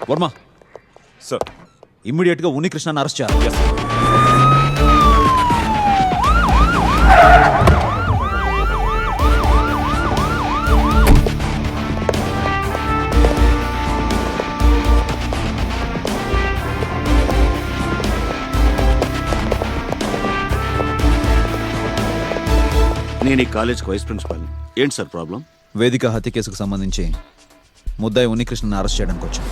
Varma sir. Immediate గా ఉన్నికృష్ణని arrest చేయాలి. Yes. నేను ఈ కాలేజ్కి వైస్ ప్రిన్సిపాల్. ఏంటి సార్ ప్రాబ్లం? వేదిక హత్య కేసుకు సంబంధించి ముద్దాయి ఉన్నికృష్ణని అరెస్ట్ చేయడానికి వచ్చాం.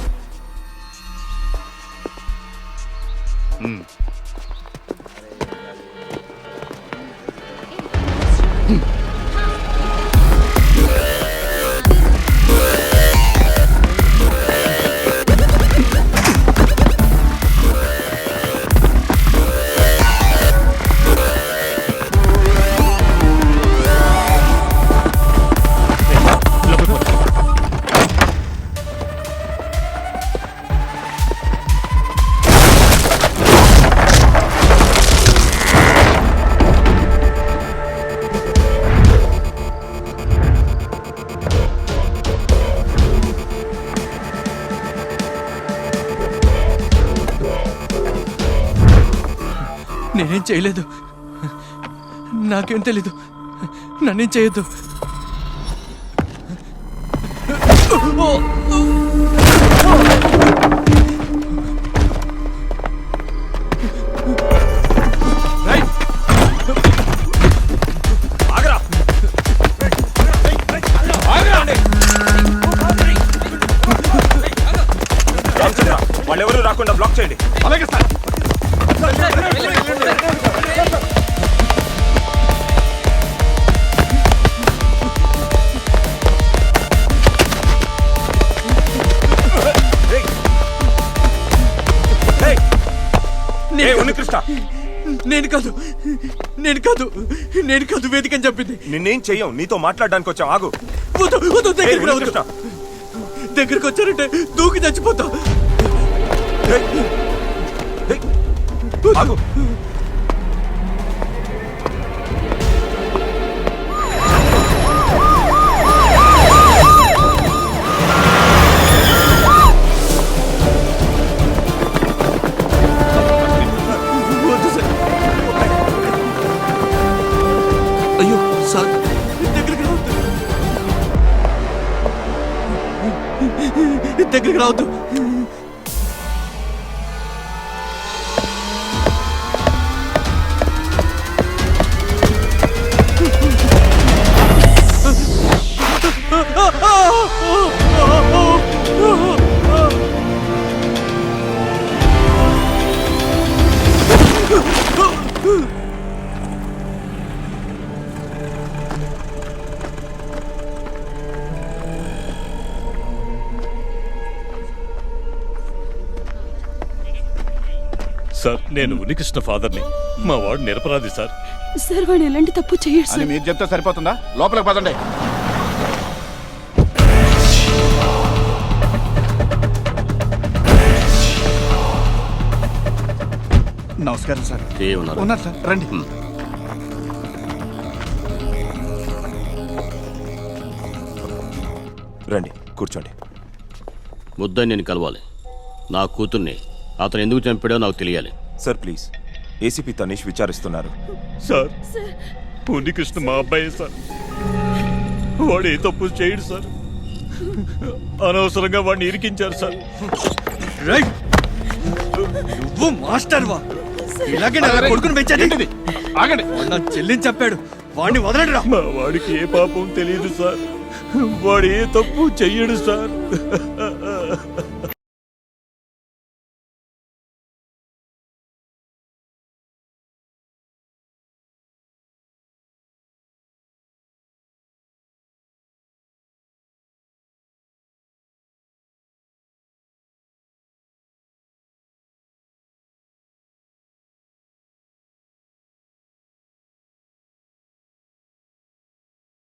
నేనేం చేయలేదు, నాకేం తెలీదు, నన్నేం చేయొద్దు. వాళ్ళెవరూ రాకుండా బ్లాక్ చేయండి. అలాగే సార్. ఉన్నికృష్ణ, నేను కాదు, నేను కాదు, నేను కాదు వేదికని చెప్పింది. నిన్నేం చెయ్యం, నీతో మాట్లాడడానికి వచ్చాం. ఆగు. దగ్గరికి వచ్చారంటే దూకి చచ్చిపోతా. ఆగు. అయ్యో సార్, దగ్గరికి రావద్దు, దగ్గరికి రావద్దు. సార్, నేను ఉన్నికృష్ణ ఫాదర్ని. మా వాడు నిరపరాధి సార్. సార్ వాడు ఎలాంటి తప్పు చేయడు సార్. మీరు చెప్తే సరిపోతుందా? లోపలికి పదండి. నమస్కారం సార్. ఉన్నారు సార్, రండి. రండి, కూర్చోండి. ముద్దాయి నేను కలవాలి. నా కూతుర్ని అతను ఎందుకు చంపాడో నాకు తెలియాలి. సార్ ప్లీజ్, ఏసీపీ తనీష్ విచారిస్తున్నారు. సార్, ఉన్నికృష్ణ మా అబ్బాయి సార్. వాడు ఏ తప్పు చేయడు సార్. అనవసరంగా వాడిని ఇరికించారు సార్. నువ్వు మాస్టర్వా? ఇలాగే నా కొడుకుని పెంచేది. ఆగండి. నా చెల్లిని చెప్పాడు, వాడిని వదలండి రా. మా వాడికి ఏ పాపం తెలియదు సార్. వాడు ఏ తప్పు చెయ్యడు సార్.